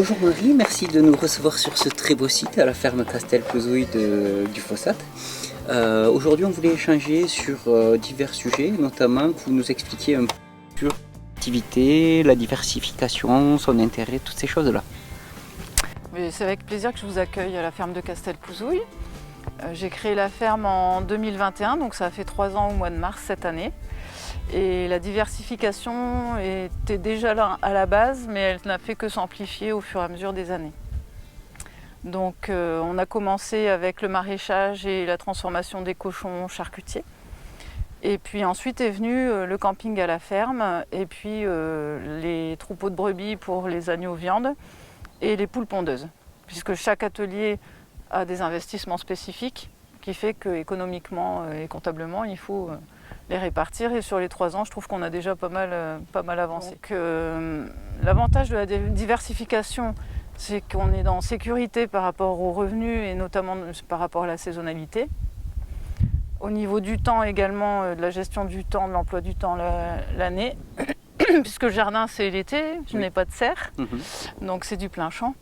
Bonjour Marie, merci de nous recevoir sur ce très beau site à la ferme Castelpouzouille du Fossat. Aujourd'hui on voulait échanger sur divers sujets, notamment que vous nous expliquiez un peu sur l'activité, la diversification, son intérêt, toutes ces choses-là. C'est avec plaisir que je vous accueille à la ferme de Castelpouzouille. J'ai créé la ferme en 2021, donc ça a fait 3 ans au mois de mars cette année. Et la diversification était déjà là à la base, mais elle n'a fait que s'amplifier au fur et à mesure des années. Donc on a commencé avec le maraîchage et la transformation des cochons charcutiers. Et puis ensuite est venu le camping à la ferme, et puis les troupeaux de brebis pour les agneaux viande et les poules pondeuses. Puisque chaque atelier a des investissements spécifiques, qui fait qu'économiquement et comptablement, il faut les répartir. Et sur les 3 ans, je trouve qu'on a déjà pas mal avancé. L'avantage de la diversification, c'est qu'on est en sécurité par rapport aux revenus et notamment par rapport à la saisonnalité. Au niveau du temps également, de la gestion du temps, de l'emploi du temps l'année, puisque le jardin c'est l'été, je n'ai pas de serre, donc c'est du plein champ.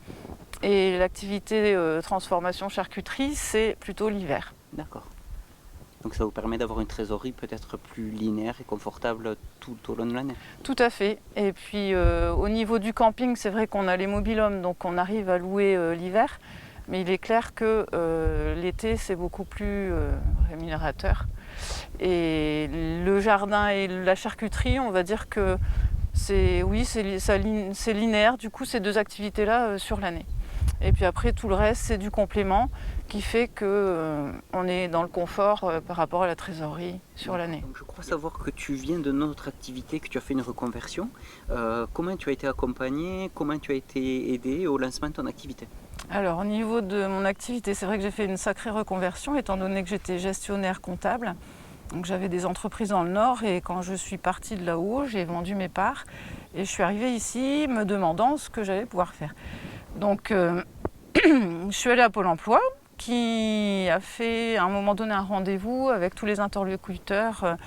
Et l'activité transformation charcuterie, c'est plutôt l'hiver. D'accord. Donc ça vous permet d'avoir une trésorerie peut-être plus linéaire et confortable tout au long de l'année. Tout à fait. Et puis au niveau du camping, c'est vrai qu'on a les mobil-homes, donc on arrive à louer l'hiver. Mais il est clair que l'été, c'est beaucoup plus rémunérateur. Et le jardin et la charcuterie, on va dire que c'est linéaire, du coup, ces 2 activités-là sur l'année. Et puis après, tout le reste, c'est du complément qui fait qu'on est dans le confort par rapport à la trésorerie sur l'année. Donc, je crois savoir que tu viens de notre activité, que tu as fait une reconversion. Comment tu as été accompagnée, comment tu as été aidée au lancement de ton activité? Alors au niveau de mon activité, c'est vrai que j'ai fait une sacrée reconversion étant donné que j'étais gestionnaire comptable. Donc j'avais des entreprises dans le Nord et quand je suis partie de là-haut, j'ai vendu mes parts et je suis arrivée ici me demandant ce que j'allais pouvoir faire. Donc je suis allée à Pôle emploi qui a fait à un moment donné un rendez-vous avec tous les interlocuteurs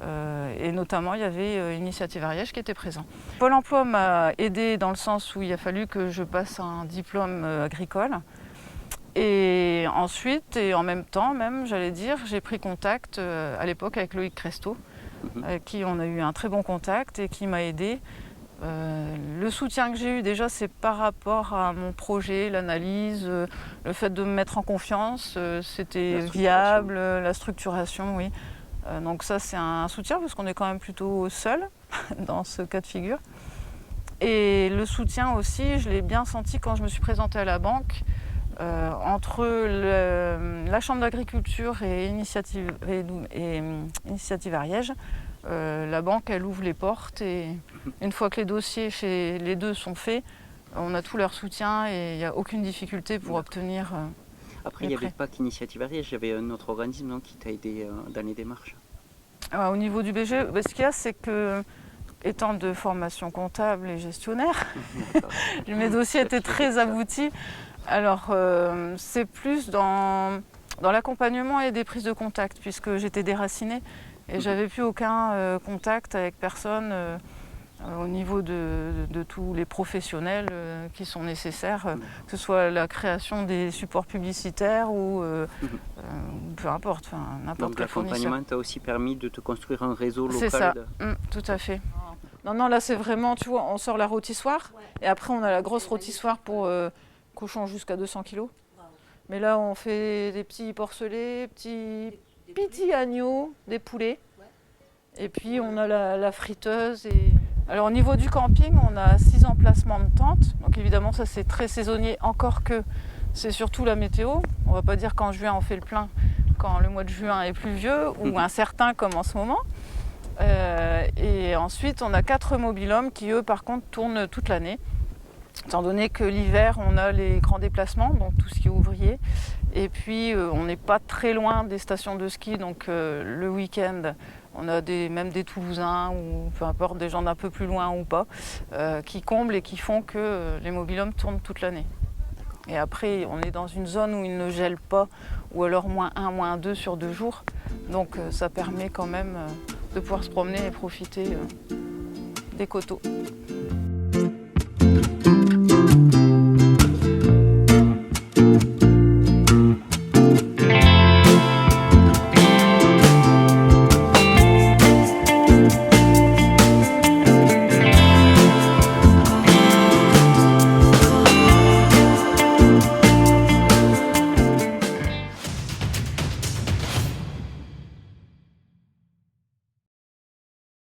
et notamment il y avait Initiative Ariège qui était présent. Pôle emploi m'a aidée dans le sens où il a fallu que je passe un diplôme agricole. Et ensuite, et en même temps même, j'allais dire, j'ai pris contact à l'époque avec Loïc Cresto, avec qui on a eu un très bon contact et qui m'a aidée. Le soutien que j'ai eu déjà, c'est par rapport à mon projet, l'analyse, le fait de me mettre en confiance, c'était viable, la structuration, oui. Donc ça, c'est un soutien parce qu'on est quand même plutôt seul dans ce cas de figure. Et le soutien aussi, je l'ai bien senti quand je me suis présentée à la banque. Entre la Chambre d'agriculture et Initiative Ariège, la banque elle ouvre les portes et une fois que les dossiers chez les 2 sont faits, on a tout leur soutien et il n'y a aucune difficulté pour obtenir. Après, il n'y avait pas qu'Initiative Ariège, il y avait un autre organisme qui t'a aidé dans les démarches. Au niveau du BG, ce qu'il y a, c'est que étant de formation comptable et gestionnaire, mes dossiers étaient très aboutis. Alors, c'est plus dans l'accompagnement et des prises de contact, puisque j'étais déracinée et j'avais plus aucun contact avec personne au niveau de tous les professionnels qui sont nécessaires, que ce soit la création des supports publicitaires ou peu importe, n'importe quel fournisseur. Donc l'accompagnement t'a aussi permis de te construire un réseau local. C'est ça, tout à fait. Non, là c'est vraiment, tu vois, on sort la rôtissoire et après on a la grosse rôtissoire pour cochons jusqu'à 200 kg. Mais là on fait des petits porcelets, petits agneaux, des poulets. Et puis on a la friteuse. Alors au niveau du camping, on a 6 emplacements de tentes. Donc évidemment ça c'est très saisonnier, encore que c'est surtout la météo. On va pas dire qu'en juin on fait le plein, quand le mois de juin est pluvieux ou incertain comme en ce moment. Et ensuite on a 4 mobil-homes qui eux par contre tournent toute l'année. Étant donné que l'hiver on a les grands déplacements, donc tout ce qui est ouvrier. Et puis on n'est pas très loin des stations de ski, donc le week-end on a même des Toulousains ou peu importe des gens d'un peu plus loin ou pas qui comblent et qui font que les mobil-homes tournent toute l'année. Et après on est dans une zone où il ne gèle pas ou alors -1, -2 sur 2 jours. Donc ça permet quand même de pouvoir se promener et profiter des coteaux.